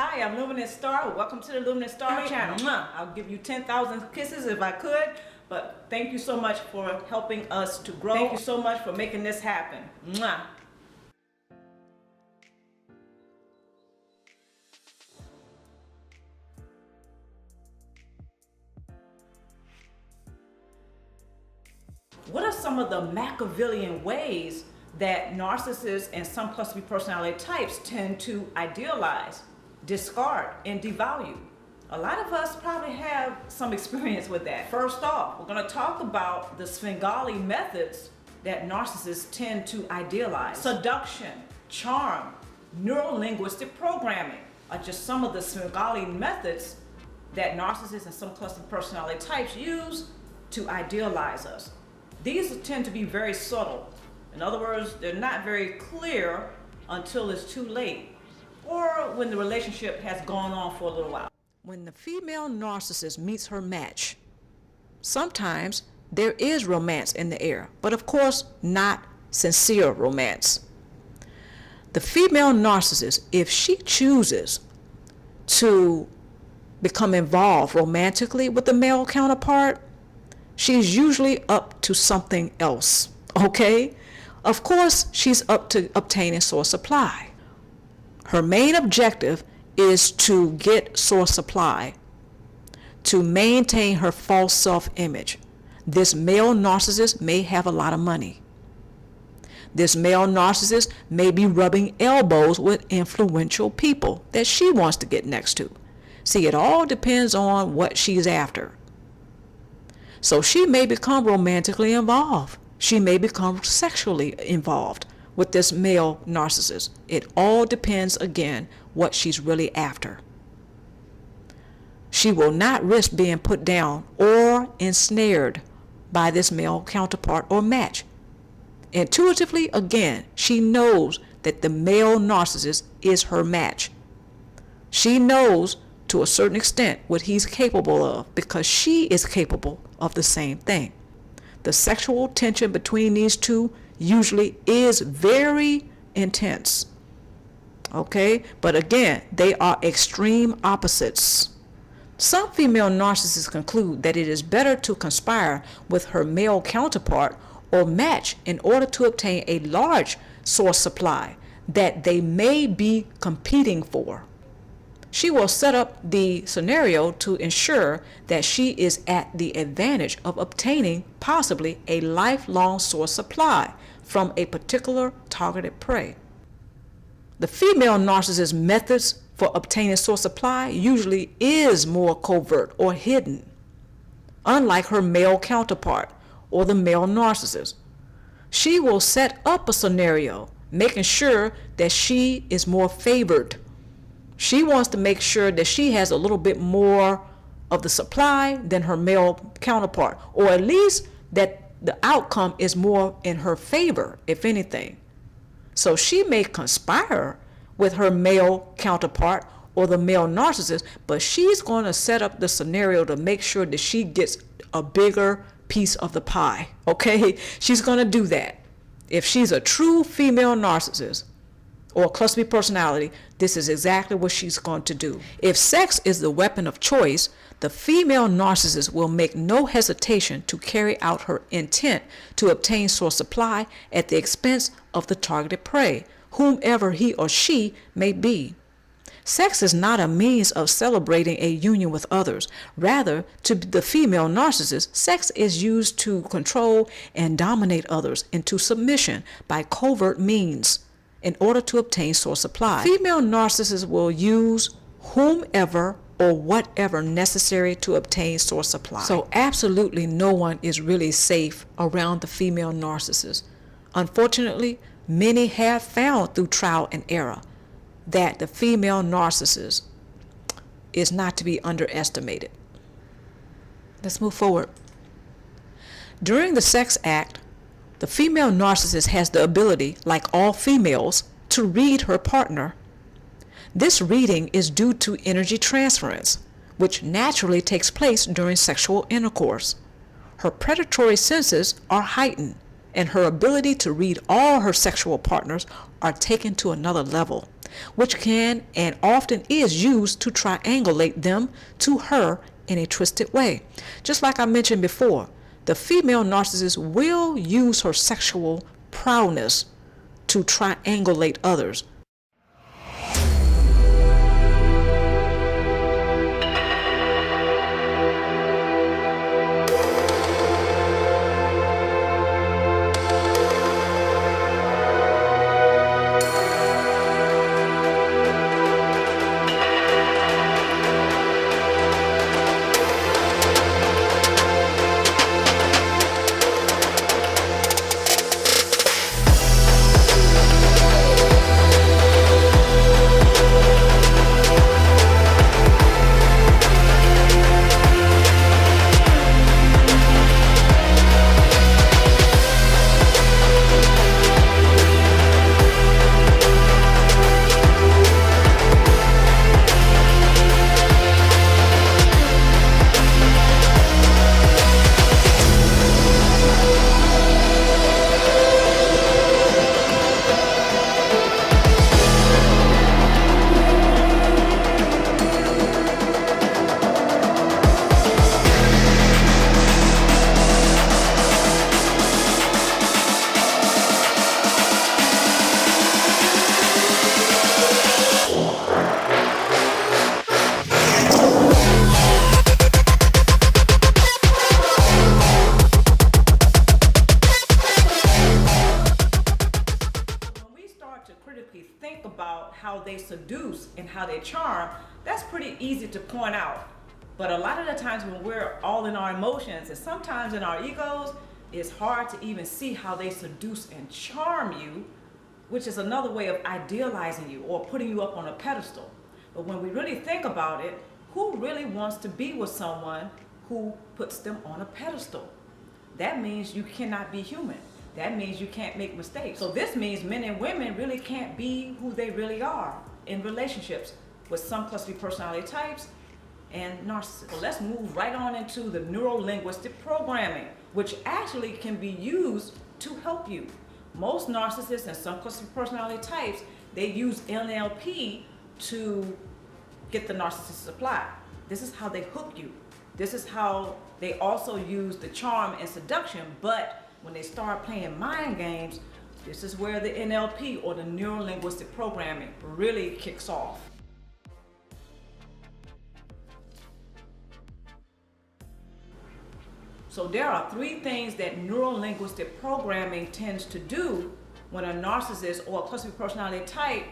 Hi, I'm Luminousz Ztarr. Welcome to the Luminousz Ztarr channel. I'll give you 10,000 kisses if I could, but thank you so much for helping us to grow. Thank you so much for making this happen. What are some of the Machiavellian ways that narcissists and some cluster B personality types tend to idealize, discard, and devalue? A lot of us probably have some experience with that. First off, we're going to talk about the Svengali methods that narcissists tend to idealize. Seduction, charm, neuro-linguistic programming are just some of the Svengali methods that narcissists and some cluster B personality types use to idealize us. These tend to be very subtle. In other words, they're not very clear until it's too late, or when the relationship has gone on for a little while. When the female narcissist meets her match, sometimes there is romance in the air, but of course not sincere romance. The female narcissist, if she chooses to become involved romantically with the male counterpart, she's usually up to something else, okay? Of course, she's up to obtaining source supply. Her main objective is to get source supply, to maintain her false self-image. This male narcissist may have a lot of money. This male narcissist may be rubbing elbows with influential people that she wants to get next to. See, it all depends on what she's after. So she may become romantically involved. She may become sexually involved with this male narcissist. It all depends, again, what she's really after. She will not risk being put down or ensnared by this male counterpart or match. Intuitively, again, she knows that the male narcissist is her match. She knows to a certain extent what he's capable of because she is capable of the same thing. The sexual tension between these two usually is very intense. Okay? But again, they are extreme opposites. Some female narcissists conclude that it is better to conspire with her male counterpart or match in order to obtain a large source supply that they may be competing for. She will set up the scenario to ensure that she is at the advantage of obtaining possibly a lifelong source supply from a particular targeted prey. The female narcissist's methods for obtaining source supply usually is more covert or hidden, unlike her male counterpart or the male narcissist. She will set up a scenario making sure that she is more favored. She wants to make sure that she has a little bit more of the supply than her male counterpart, or at least that the outcome is more in her favor, if anything. So she may conspire with her male counterpart or the male narcissist, but she's going to set up the scenario to make sure that she gets a bigger piece of the pie, okay? She's going to do that. If she's a true female narcissist, or cluster B personality, this is exactly what she's going to do. If sex is the weapon of choice, the female narcissist will make no hesitation to carry out her intent to obtain source supply at the expense of the targeted prey, whomever he or she may be. Sex is not a means of celebrating a union with others. Rather, to the female narcissist, sex is used to control and dominate others into submission by covert means in order to obtain source supply. Female narcissists will use whomever or whatever necessary to obtain source supply. So absolutely no one is really safe around the female narcissist. Unfortunately, many have found through trial and error that the female narcissist is not to be underestimated. Let's move forward. During the sex act, the female narcissist has the ability, like all females, to read her partner. This reading is due to energy transference, which naturally takes place during sexual intercourse. Her predatory senses are heightened, and her ability to read all her sexual partners are taken to another level. which can and often is used to triangulate them to her in a twisted way. Just like I mentioned before, the female narcissist will use her sexual prowess to triangulate others. Think about how they seduce and how they charm, that's pretty easy to point out. But a lot of the times when we're all in our emotions and sometimes in our egos, it's hard to even see how they seduce and charm you, which is another way of idealizing you or putting you up on a pedestal. But when we really think about it, who really wants to be with someone who puts them on a pedestal? That means you cannot be human. That means you can't make mistakes. So this means men and women really can't be who they really are in relationships with some cluster personality types and narcissists. So let's move right on into the neuro-linguistic programming, which actually can be used to help you. Most narcissists and some cluster personality types, they use NLP to get the narcissist supply. This is how they hook you. This is how they also use the charm and seduction, but when they start playing mind games, this is where the NLP or the neuro-linguistic programming really kicks off. So there are 3 things that neuro-linguistic programming tends to do when a narcissist or a cluster personality type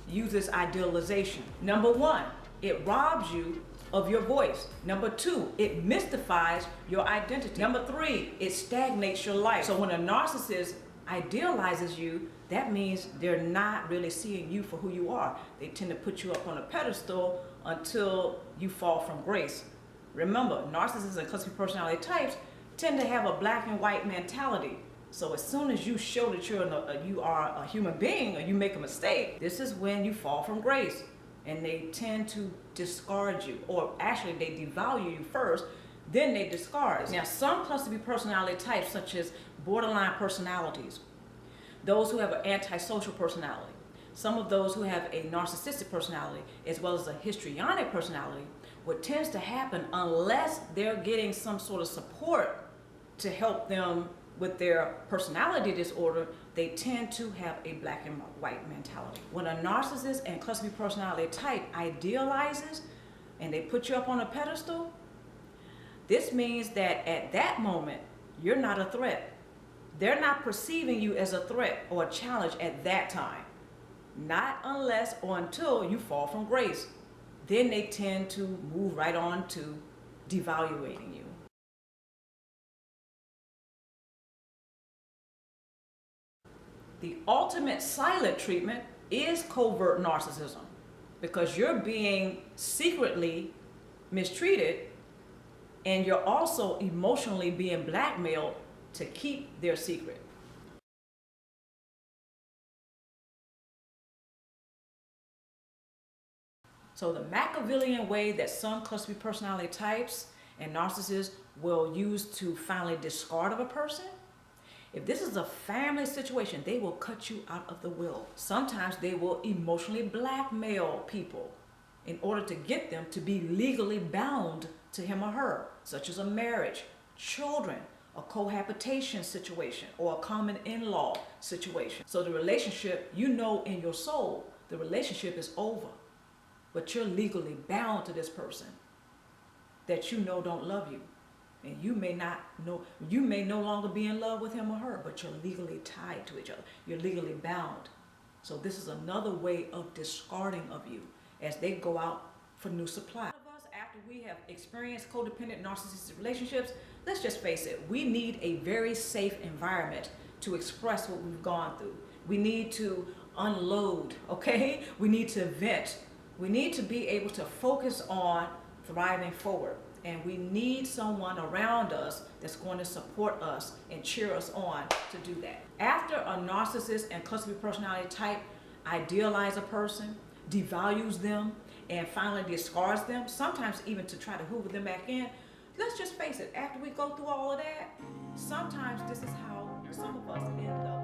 uses idealization. Number 1, it robs you of your voice. Number 2, it mystifies your identity. Number 3, it stagnates your life. So when a narcissist idealizes you, that means they're not really seeing you for who you are. They tend to put you up on a pedestal until you fall from grace. Remember, narcissists and cluster personality types tend to have a black and white mentality. So as soon as you show that you are a human being or you make a mistake, this is when you fall from grace. And they tend to discard you, or actually they devalue you first, then they discard. Now some cluster B personality types, such as borderline personalities, those who have an antisocial personality, some of those who have a narcissistic personality, as well as a histrionic personality, what tends to happen unless they're getting some sort of support to help them with their personality disorder, they tend to have a black and white mentality. When a narcissist and cluster B personality type idealizes and they put you up on a pedestal, this means that at that moment, you're not a threat. They're not perceiving you as a threat or a challenge at that time. Not unless or until you fall from grace. Then they tend to move right on to devaluing you. The ultimate silent treatment is covert narcissism, because you're being secretly mistreated and you're also emotionally being blackmailed to keep their secret. So the Machiavellian way that some cluster B personality types and narcissists will use to finally discard of a person If this is a family situation, they will cut you out of the will. Sometimes they will emotionally blackmail people in order to get them to be legally bound to him or her, such as a marriage, children, a cohabitation situation, or a common in-law situation. So the relationship, you know in your soul, the relationship is over, but you're legally bound to this person that you know don't love you. And you may not know, you may no longer be in love with him or her, but you're legally tied to each other. You're legally bound. So this is another way of discarding of you as they go out for new supply. After we have experienced codependent narcissistic relationships, let's just face it, we need a very safe environment to express what we've gone through. We need to unload, okay? We need to vent. We need to be able to focus on thriving forward. And we need someone around us that's going to support us and cheer us on to do that. After a narcissist and cluster B personality type idealize a person, devalues them, and finally discards them, sometimes even to try to hoover them back in, let's just face it, after we go through all of that, sometimes this is how some of us end up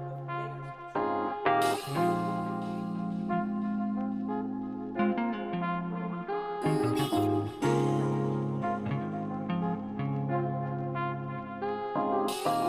with